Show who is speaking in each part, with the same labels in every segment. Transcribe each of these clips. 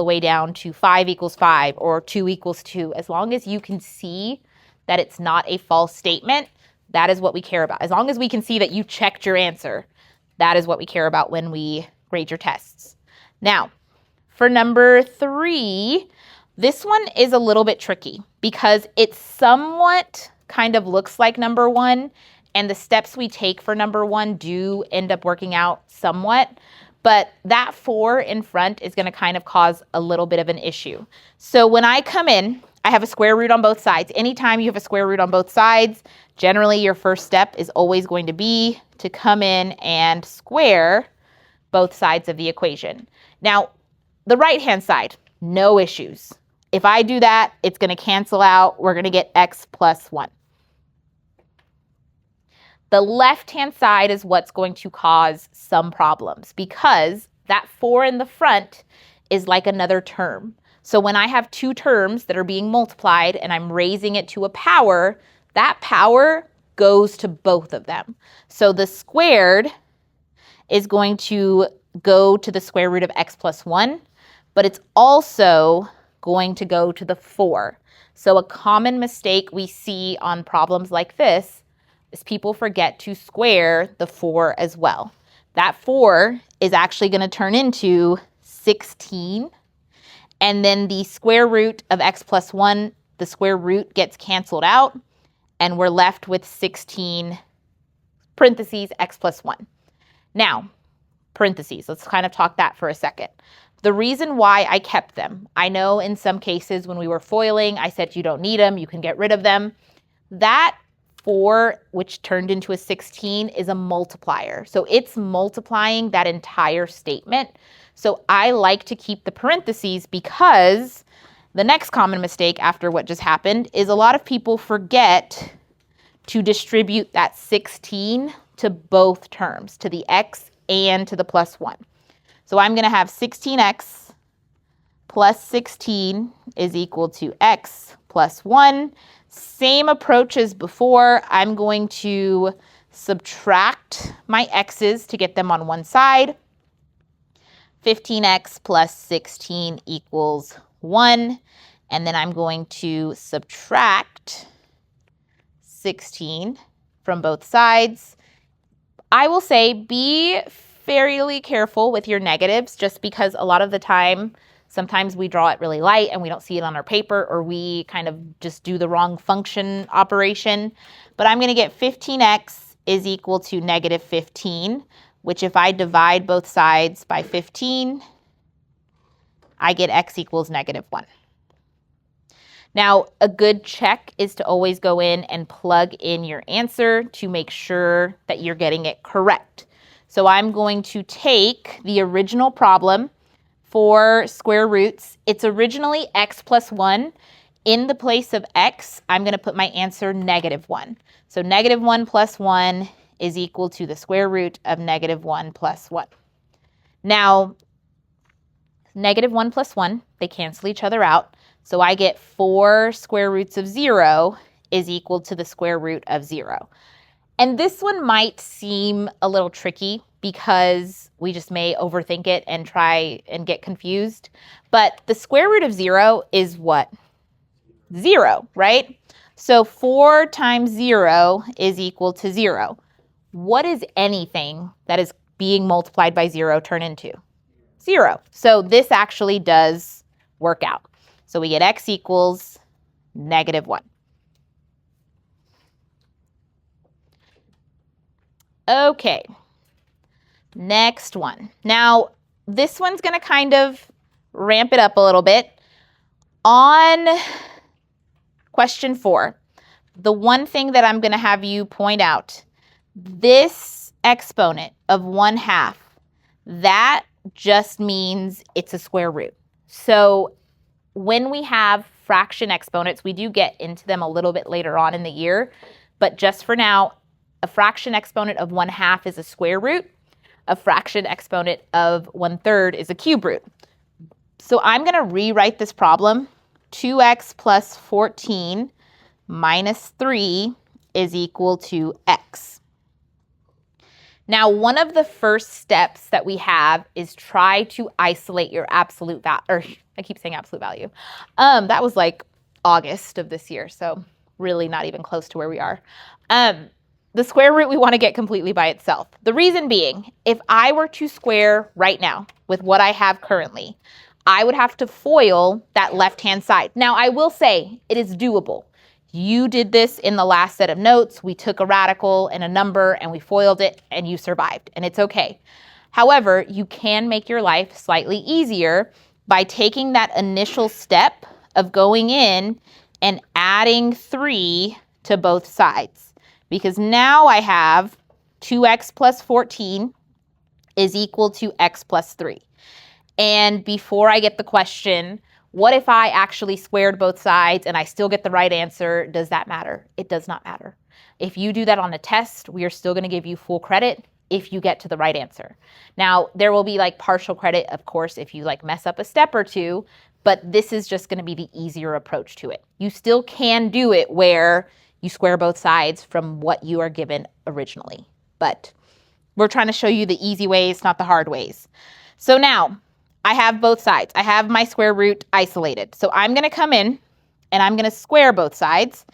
Speaker 1: the way down to 5 equals 5 or 2 equals 2. As long as you can see that it's not a false statement, that is what we care about. As long as we can see that you checked your answer, that is what we care about when we grade your tests. Now, for number 3, this one is a little bit tricky because it somewhat kind of looks like number 1, and the steps we take for number 1 do end up working out somewhat. But that 4 in front is going to kind of cause a little bit of an issue. So when I come in, I have a square root on both sides. Anytime you have a square root on both sides, generally your first step is always going to be to come in and square both sides of the equation. Now, the right-hand side, no issues. If I do that, it's going to cancel out. We're going to get x plus 1. The left-hand side is what's going to cause some problems because that 4 in the front is like another term. So when I have 2 terms that are being multiplied and I'm raising it to a power, that power goes to both of them. So the squared is going to go to the square root of x plus 1, but it's also going to go to the 4. So a common mistake we see on problems like this is people forget to square the 4 as well. That 4 is actually going to turn into 16. And then the square root of x plus 1, the square root gets canceled out. And we're left with 16 parentheses x plus 1. Now, parentheses, let's kind of talk that for a second. The reason why I kept them, I know in some cases when we were foiling, I said you don't need them, you can get rid of them. That 4, which turned into a 16, is a multiplier. So it's multiplying that entire statement. So I like to keep the parentheses because the next common mistake after what just happened is a lot of people forget to distribute that 16 to both terms, to the x and to the plus 1. So I'm going to have 16x plus 16 is equal to x plus 1. Same approach as before. I'm going to subtract my x's to get them on one side. 15x plus 16 equals 1. And then I'm going to subtract 16 from both sides. I will say be fairly careful with your negatives just because a lot of the time, sometimes we draw it really light and we don't see it on our paper, or we kind of just do the wrong function operation. But I'm going to get 15x is equal to negative 15, which if I divide both sides by 15, I get x equals negative 1. Now, a good check is to always go in and plug in your answer to make sure that you're getting it correct. So I'm going to take the original problem for square roots. It's originally x plus 1. In the place of x, I'm going to put my answer negative 1. So negative 1 plus 1 is equal to the square root of negative 1 plus 1. Now, negative 1 plus 1, they cancel each other out. So I get 4 square roots of 0 is equal to the square root of 0. And this one might seem a little tricky because we just may overthink it and try and get confused. But the square root of 0 is what? 0, right? So 4 times 0 is equal to 0. What is anything that is being multiplied by 0 turn into? 0. So this actually does work out. So we get x equals negative 1. Okay, next one. Now, this one's going to kind of ramp it up a little bit. On question 4, the one thing that I'm going to have you point out, this exponent of 1/2, that just means it's a square root. So when we have fraction exponents, we do get into them a little bit later on in the year, but just for now, a fraction exponent of 1/2 is a square root. A fraction exponent of 1/3 is a cube root. So I'm going to rewrite this problem. 2x plus 14 minus 3 is equal to x. Now, one of the first steps that we have is try to isolate your absolute value, or I keep saying absolute value. That was like August of this year, so really not even close to where we are. The square root we want to get completely by itself. The reason being, if I were to square right now with what I have currently, I would have to FOIL that left-hand side. Now, I will say it is doable. You did this in the last set of notes. We took a radical and a number and we FOILed it and you survived, and it's okay. However, you can make your life slightly easier by taking that initial step of going in and adding 3 to both sides. Because now I have 2x plus 14 is equal to x plus 3. And before I get the question, what if I actually squared both sides and I still get the right answer? Does that matter? It does not matter. If you do that on a test, we are still going to give you full credit if you get to the right answer. Now, there will be like partial credit, of course, if you like mess up a step or two, but this is just going to be the easier approach to it. You still can do it where you square both sides from what you are given originally, but we're trying to show you the easy ways, not the hard ways. So now, I have both sides. I have my square root isolated. So I'm going to come in and I'm going to square both sides.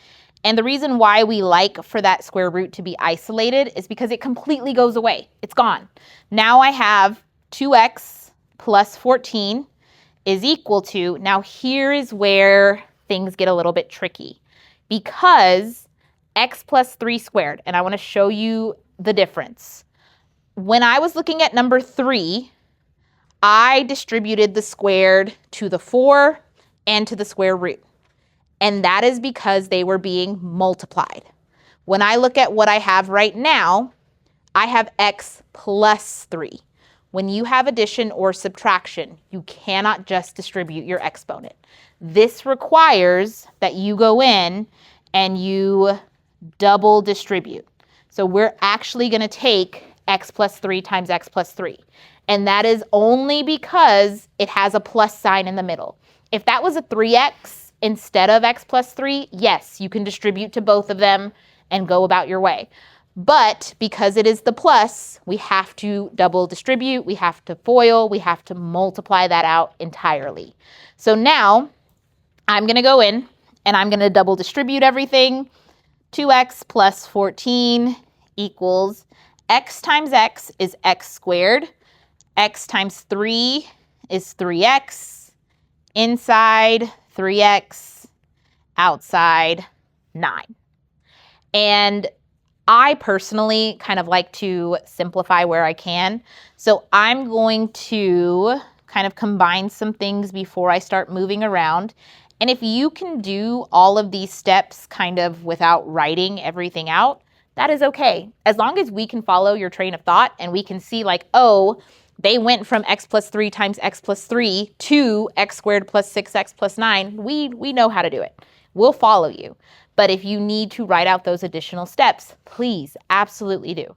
Speaker 1: And the reason why we like for that square root to be isolated is because it completely goes away. It's gone. Now I have 2x plus 14 is equal to, now here is where things get a little bit tricky, because x plus 3 squared, and I want to show you the difference. When I was looking at number 3, I distributed the squared to the 4 and to the square root. And that is because they were being multiplied. When I look at what I have right now, I have x plus 3. When you have addition or subtraction, you cannot just distribute your exponent. This requires that you go in and you double distribute. So we're actually going to take x plus 3 times x plus 3. And that is only because it has a plus sign in the middle. If that was a 3x instead of x plus 3, yes, you can distribute to both of them and go about your way. But because it is the plus, we have to double distribute, we have to FOIL, we have to multiply that out entirely. So now I'm going to go in and I'm going to double distribute everything. 2x plus 14 equals x times x is x squared. X times 3 is 3x. Inside 3x, outside 9. And I personally kind of like to simplify where I can. So I'm going to kind of combine some things before I start moving around. And if you can do all of these steps kind of without writing everything out, that is okay. As long as we can follow your train of thought and we can see like, oh, they went from x plus 3 times x plus 3 to x squared plus 6x plus 9. We know how to do it. We'll follow you. But if you need to write out those additional steps, please, absolutely do.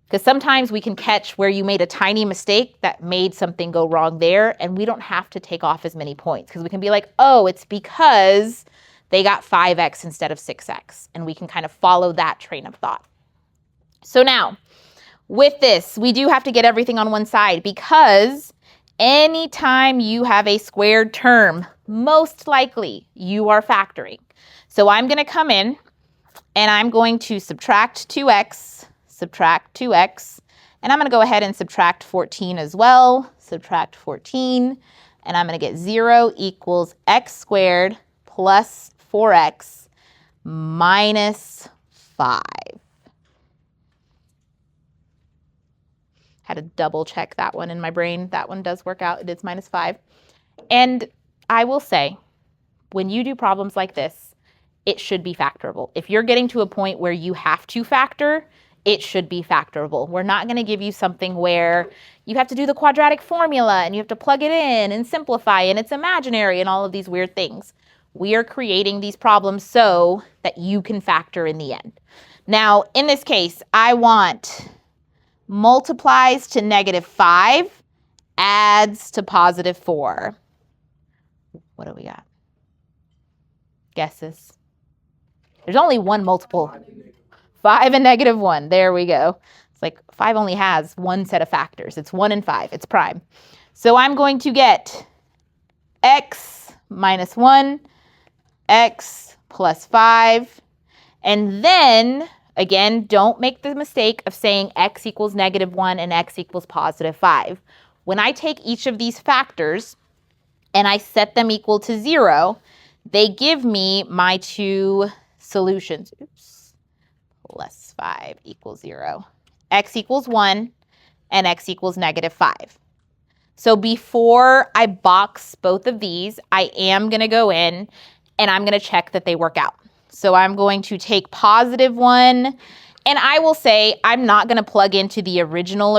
Speaker 1: Because sometimes we can catch where you made a tiny mistake that made something go wrong there, and we don't have to take off as many points. Because we can be like, oh, it's because they got 5x instead of 6x. And we can kind of follow that train of thought. So now, with this, we do have to get everything on one side, because anytime you have a squared term, most likely you are factoring. So I'm going to come in and I'm going to subtract 2x, and I'm going to go ahead and subtract 14 as well. Subtract 14, and I'm going to get 0 equals x squared plus 4x minus 5. Had to double check that one in my brain. That one does work out. It is minus 5. And I will say, when you do problems like this, it should be factorable. If you're getting to a point where you have to factor, it should be factorable. We're not going to give you something where you have to do the quadratic formula and you have to plug it in and simplify and it's imaginary and all of these weird things. We are creating these problems so that you can factor in the end. Now, in this case, I want multiplies to -5, adds to +4. What do we got? Guesses. There's only one multiple. 5 and -1. There we go. It's like 5 only has one set of factors. It's 1 and 5. It's prime. So I'm going to get x minus 1, x plus 5. And then, again, don't make the mistake of saying x equals -1 and x equals +5. When I take each of these factors and I set them equal to 0, they give me my two solutions. Oops. Plus 5 equals 0. X equals 1 and x equals -5. So before I box both of these, I am going to go in and I'm going to check that they work out. So I'm going to take +1, and I will say I'm not going to plug into the original.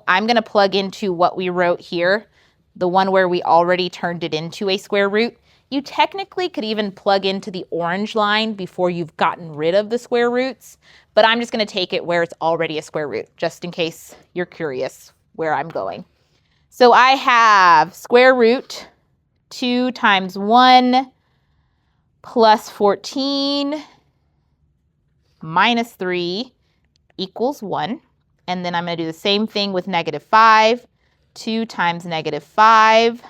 Speaker 1: I'm going to plug into what we wrote here, the one where we already turned it into a square root. You technically could even plug into the orange line before you've gotten rid of the square roots, but I'm just going to take it where it's already a square root, just in case you're curious where I'm going. So I have square root 2 times 1 plus 14 minus 3 equals 1. And then I'm going to do the same thing with -5. 2 times -5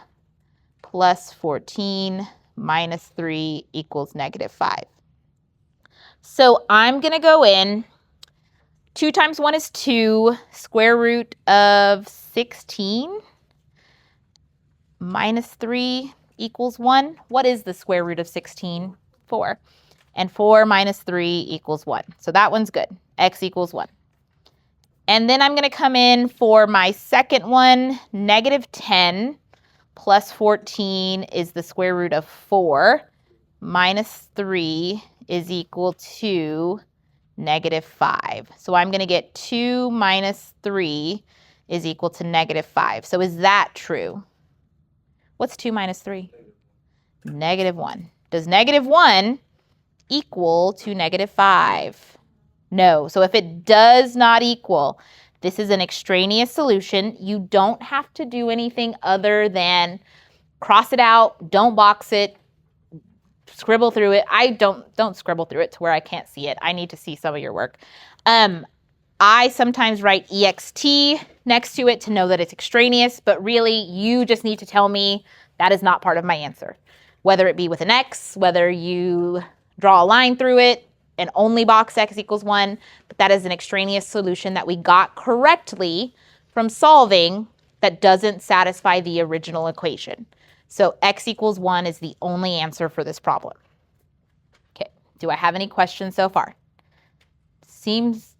Speaker 1: plus 14 minus 3 equals -5. So I'm going to go in. 2 times 1 is 2. Square root of 16 minus 3 equals 1. What is the square root of 16? 4. And 4 minus 3 equals 1. So that one's good. X equals 1. And then I'm going to come in for my second one. -10 plus 14 is the square root of 4. Minus 3 is equal to -5. So I'm going to get 2 minus 3 is equal to -5. So is that true? What's 2 minus 3? -1. Does -1 equal to -5? No. So if it does not equal, this is an extraneous solution. You don't have to do anything other than cross it out, don't box it, scribble through it. Don't scribble through it to where I can't see it. I need to see some of your work. I sometimes write EXT next to it to know that it's extraneous, but really you just need to tell me that is not part of my answer. Whether it be with an X, whether you draw a line through it and only box X equals 1, but that is an extraneous solution that we got correctly from solving that doesn't satisfy the original equation. So X equals 1 is the only answer for this problem. Okay, do I have any questions so far?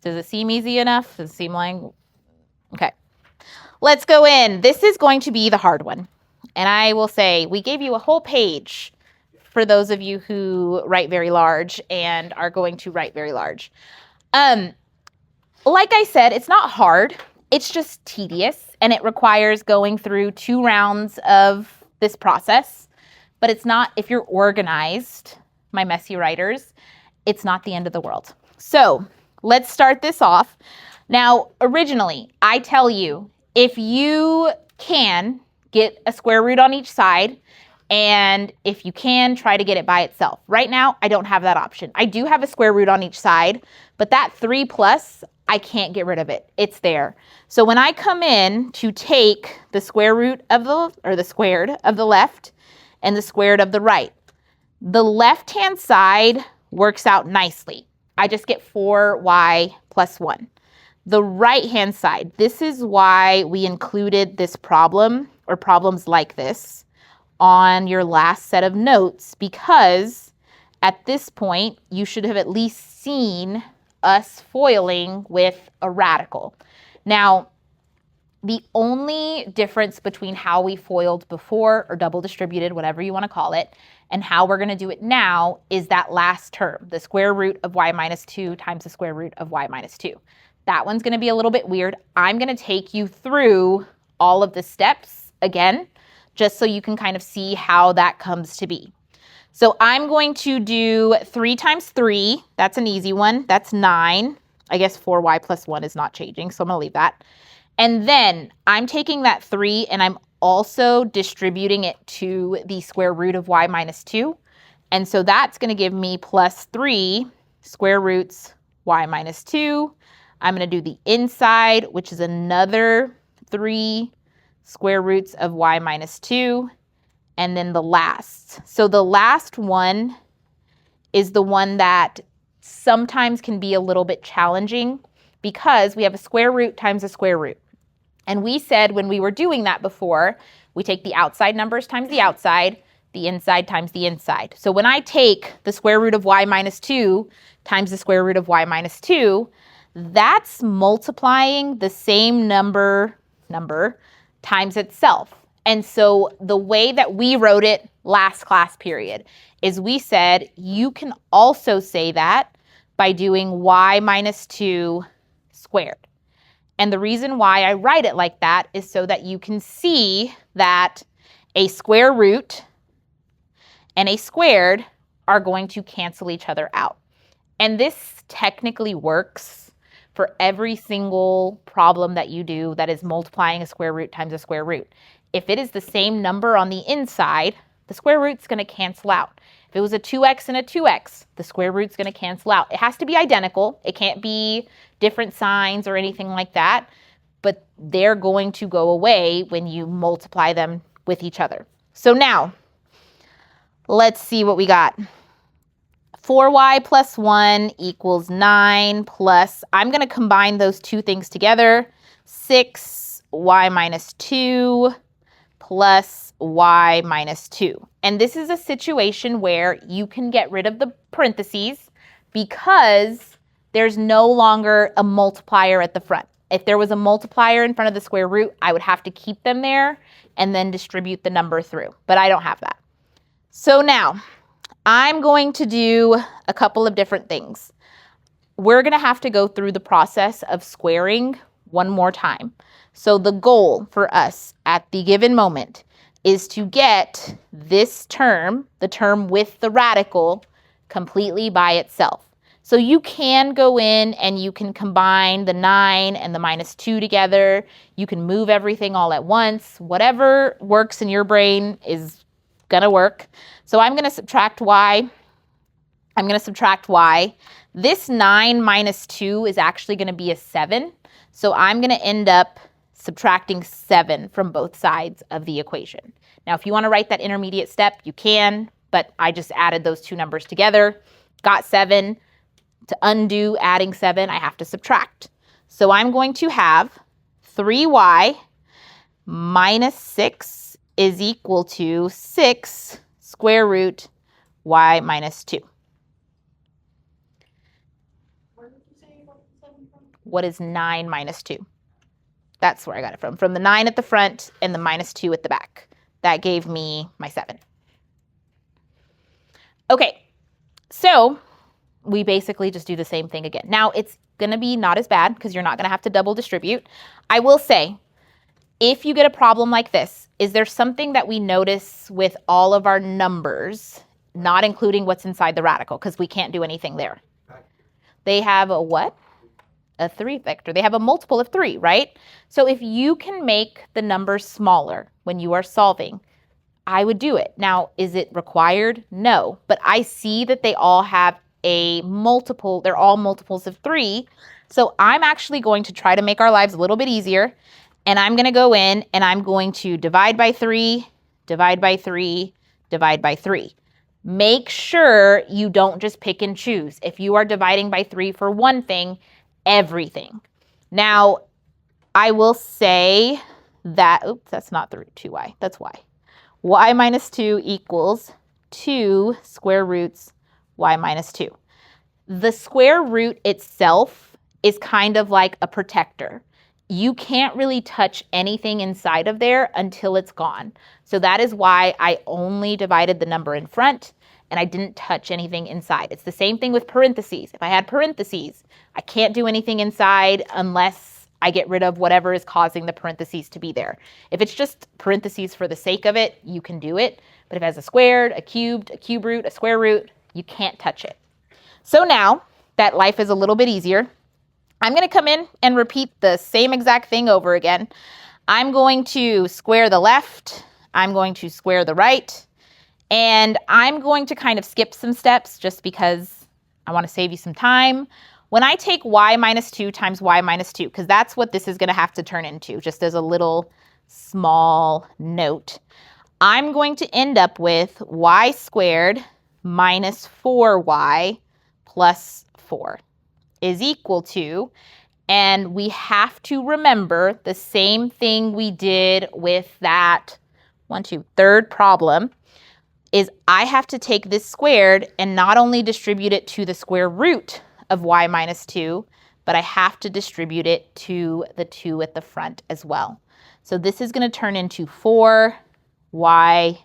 Speaker 1: Does it seem easy enough? Does it seem like, okay. Let's go in. This is going to be the hard one. And I will say, we gave you a whole page for those of you who write very large and are going to write very large. Like I said, it's not hard. It's just tedious, and it requires going through 2 rounds of this process. But it's not, if you're organized, my messy writers, it's not the end of the world. So let's start this off. Now, originally, I tell you, if you can get a square root on each side, and if you can, try to get it by itself. Right now, I don't have that option. I do have a square root on each side, but that 3 plus, I can't get rid of it. It's there. So when I come in to take the square root of the squared of the left and the squared of the right, the left-hand side works out nicely. I just get 4y plus 1. The right-hand side, this is why we included this problem or problems like this on your last set of notes, because at this point, you should have at least seen us foiling with a radical. Now, the only difference between how we foiled before, or double distributed, whatever you want to call it, and how we're going to do it now is that last term, the square root of y minus 2 times the square root of y minus 2. That one's going to be a little bit weird. I'm going to take you through all of the steps again, just so you can kind of see how that comes to be. So I'm going to do 3 times 3. That's an easy one. That's 9. I guess 4y plus 1 is not changing, so I'm going to leave that. And then I'm taking that 3 and I'm also distributing it to the square root of y minus 2. And so that's going to give me plus 3 square roots y minus 2 I'm going to do the inside, which is another 3 square roots of y minus 2, and then the last. So the last one is the one that sometimes can be a little bit challenging because we have a square root times a square root. And we said when we were doing that before, we take the outside numbers times the outside, the inside times the inside. So when I take the square root of y minus 2 times the square root of y minus 2, that's multiplying the same number times itself. And so the way that we wrote it last class period is we said you can also say that by doing y minus 2 squared. And the reason why I write it like that is so that you can see that a square root and a squared are going to cancel each other out. And this technically works for every single problem that you do that is multiplying a square root times a square root. If it is the same number on the inside, the square root's going to cancel out. If it was a 2x and a 2x, the square root's going to cancel out. It has to be identical. It can't be different signs or anything like that, but they're going to go away when you multiply them with each other. So now, let's see what we got. 4y plus 1 equals 9 plus, I'm going to combine those two things together, 6y minus 2 plus y minus 2. And this is a situation where you can get rid of the parentheses because there's no longer a multiplier at the front. If there was a multiplier in front of the square root, I would have to keep them there and then distribute the number through, but I don't have that. So now, I'm going to do a couple of different things. We're going to have to go through the process of squaring one more time. So the goal for us at the given moment is to get this term, the term with the radical, completely by itself. So you can go in and you can combine the 9 and the minus 2 together. You can move everything all at once. Whatever works in your brain is going to work. So I'm going to subtract y. I'm going to subtract y. This 9 minus 2 is actually going to be a 7. So I'm going to end up subtracting 7 from both sides of the equation. Now, if you want to write that intermediate step, you can, but I just added those two numbers together, got 7. To undo adding 7, I have to subtract. So I'm going to have 3y minus 6 is equal to 6 square root y minus 2. Where did you say you got the 7 from? What is 9 minus 2? That's where I got it from. From the 9 at the front and the minus 2 at the back. That gave me my 7. Okay, so we basically just do the same thing again. Now, it's going to be not as bad because you're not going to have to double distribute. I will say, if you get a problem like this, is there something that we notice with all of our numbers, not including what's inside the radical, because we can't do anything there? They have a what? A 3 vector. They have a multiple of 3, right? So if you can make the numbers smaller when you are solving, I would do it. Now, is it required? No. But I see that they all have a multiple. They're all multiples of 3. So I'm actually going to try to make our lives a little bit easier. And I'm going to go in and I'm going to divide by 3, divide by 3, divide by 3. Make sure you don't just pick and choose. If you are dividing by 3 for one thing, everything. Now, I will say that, oops, that's not 2y, that's y. Y minus 2 equals 2 square roots y minus 2. The square root itself is kind of like a protector. You can't really touch anything inside of there until it's gone. So that is why I only divided the number in front and I didn't touch anything inside. It's the same thing with parentheses. If I had parentheses, I can't do anything inside unless I get rid of whatever is causing the parentheses to be there. If it's just parentheses for the sake of it, you can do it. But if it has a squared, a cubed, a cube root, a square root, you can't touch it. So now that life is a little bit easier, I'm going to come in and repeat the same exact thing over again. I'm going to square the left. I'm going to square the right. And I'm going to kind of skip some steps just because I want to save you some time. When I take y minus 2 times y minus 2, because that's what this is going to have to turn into, just as a little small note, I'm going to end up with y squared minus 4y plus 4 is equal to, and we have to remember the same thing we did with that third problem, is I have to take this squared and not only distribute it to the square root of y minus 2, but I have to distribute it to the 2 at the front as well. So this is going to turn into 4y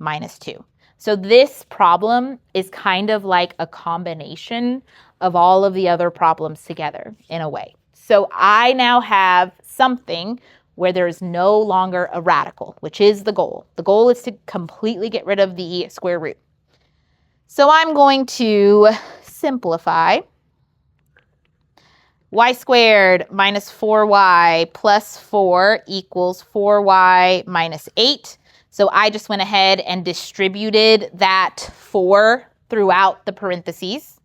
Speaker 1: minus 2. So this problem is kind of like a combination of all of the other problems together in a way. So I now have something where there's no longer a radical, which is the goal. The goal is to completely get rid of the square root. So I'm going to simplify. Y squared minus 4y plus 4 equals 4y minus 8. So I just went ahead and distributed that 4 throughout the parentheses.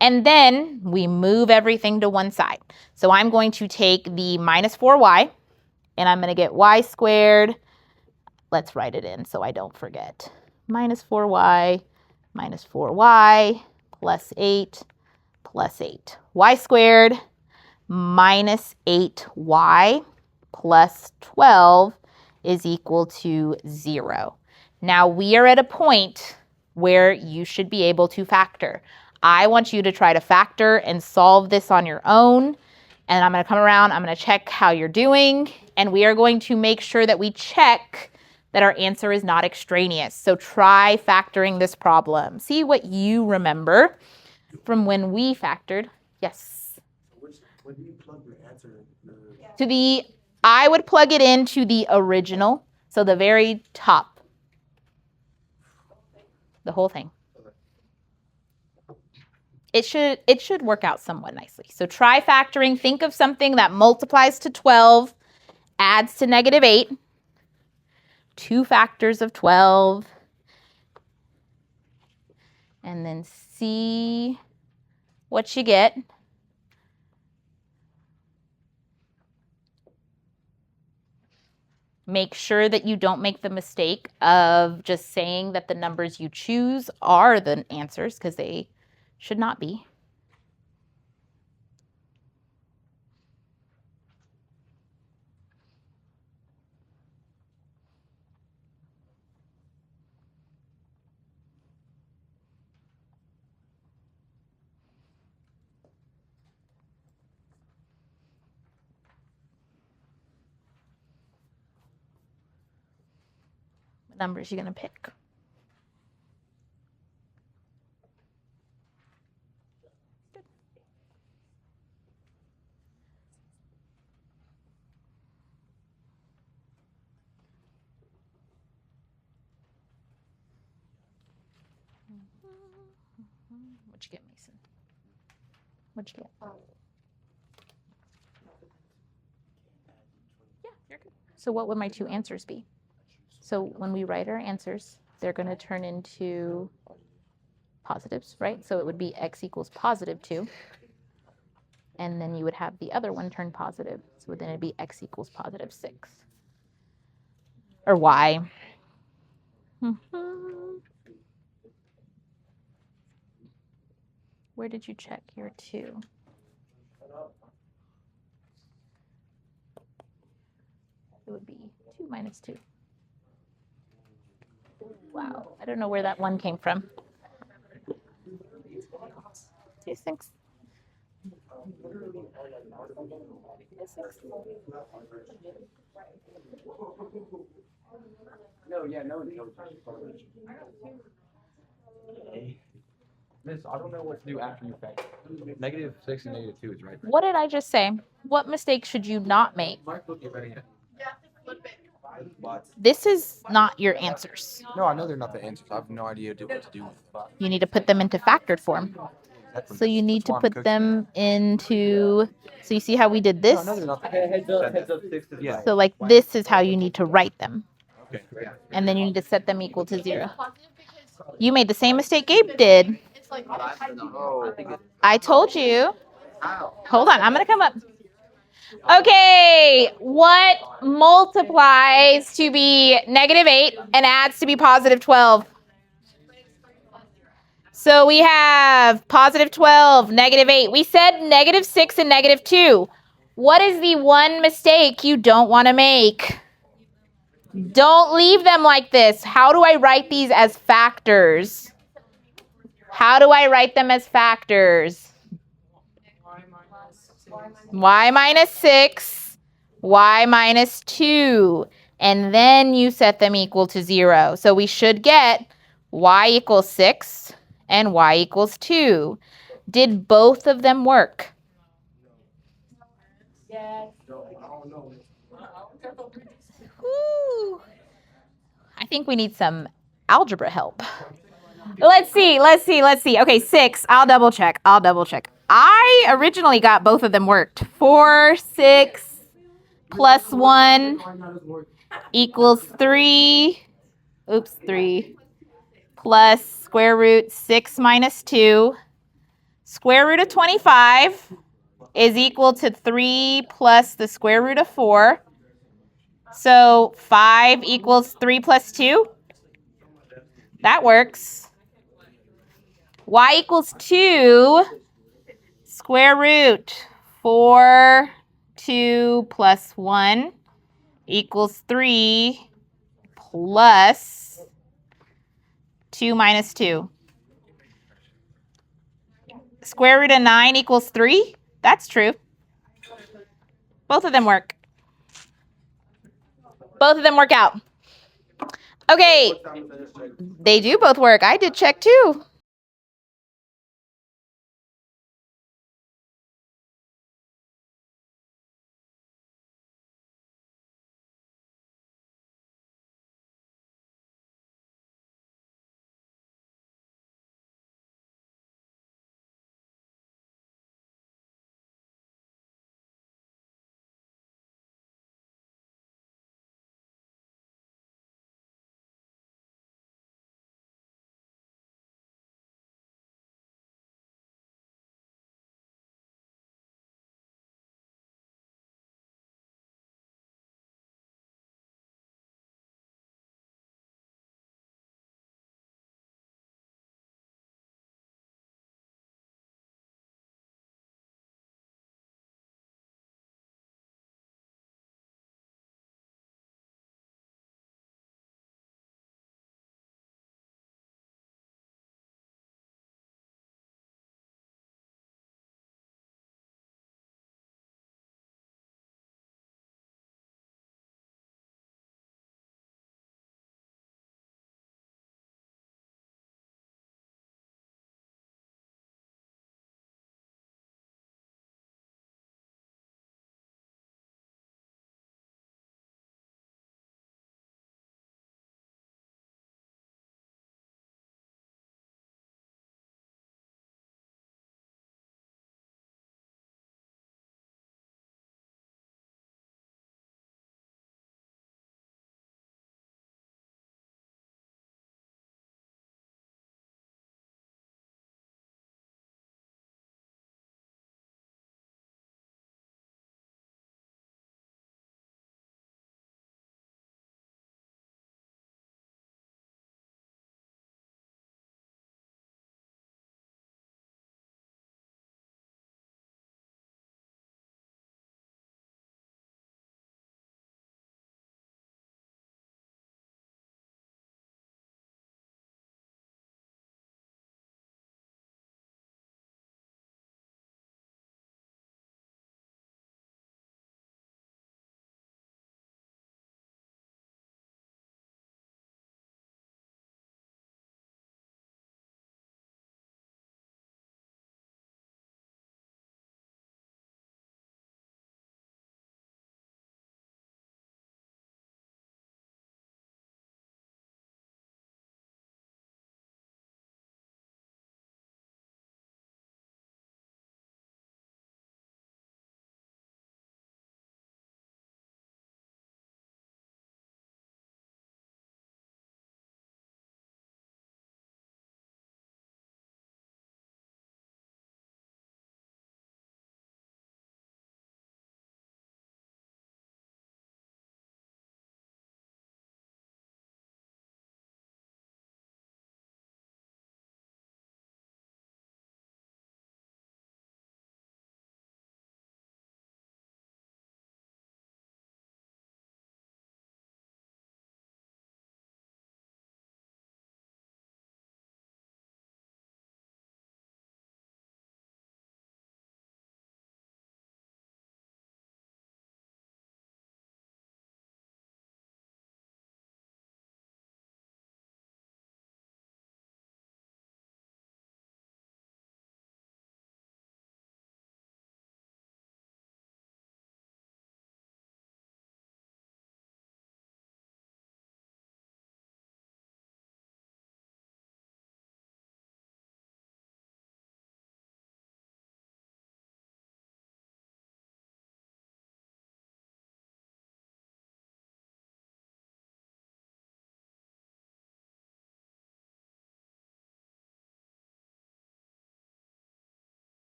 Speaker 1: And then we move everything to one side. So I'm going to take the minus 4y, and I'm going to get y squared. Let's write it in so I don't forget. Minus 4y plus 8 plus 8. Y squared minus 8y plus 12 is equal to 0. Now we are at a point where you should be able to factor. I want you to try to factor and solve this on your own. And I'm going to come around, I'm going to check how you're doing, and we are going to make sure that we check that our answer is not extraneous. So try factoring this problem. See what you remember from when we factored. Yes?
Speaker 2: When do you plug your answer?
Speaker 1: I would plug it into the original, so the very top. The whole thing. It should work out somewhat nicely. So try factoring. Think of something that multiplies to 12, adds to negative 8, 2 factors of 12, and then see what you get. Make sure that you don't make the mistake of just saying that the numbers you choose are the answers, because they should not be. What numbers are you going to pick? What'd you get, Mason? What'd you get? Yeah, you're good. So what would my 2 answers be? So when we write our answers, they're going to turn into positives, right? So it would be x equals positive 2. And then you would have the other one turn positive. So then it'd be x equals positive 6. Or y. Where did you check your 2? It would be 2 minus 2. Wow, I don't know where that 1 came from. 2, 6. 2, 6.
Speaker 2: No. Miss, I don't know what to do after you factor. -6 and -2 is right.
Speaker 1: What did I just say? What mistake should you not make? This is not your answers.
Speaker 2: No, I know they're not the answers. I have no idea what to do with them.
Speaker 1: You need to put them into factored form. So you need to put them into, so you see how we did this?
Speaker 2: No, they're not the answers.
Speaker 3: Heads up 6 is right.
Speaker 1: So like this is how you need to write them.
Speaker 2: Okay.
Speaker 1: And then you need to set them equal to 0. You made the same mistake Gabe did.
Speaker 2: Oh, I think it's
Speaker 1: I told you. Hold on, I'm going to come up. Okay, what multiplies to be -8 and adds to be +12? So we have +12, -8. We said -6 and -2. What is the one mistake you don't want to make? Don't leave them like this. How do I write these as factors? How do I write them as factors? Y minus 6, y minus 2. And then you set them equal to 0. So we should get y equals 6 and y equals 2. Did both of them work?
Speaker 3: Yes.
Speaker 1: Woo. I think we need some algebra help. Let's see. Okay, 6. I'll double check. I originally got both of them worked. 4, 6 plus 1 equals 3. Oops, 3 plus square root 6 minus 2. Square root of 25 is equal to 3 plus the square root of 4. So 5 equals 3 plus 2. That works. Y equals 2. Square root 4, 2 plus 1 equals 3 plus 2 minus 2. Square root of 9 equals 3. That's true. Both of them work. Both of them work out. Okay. They do both work. I did check too.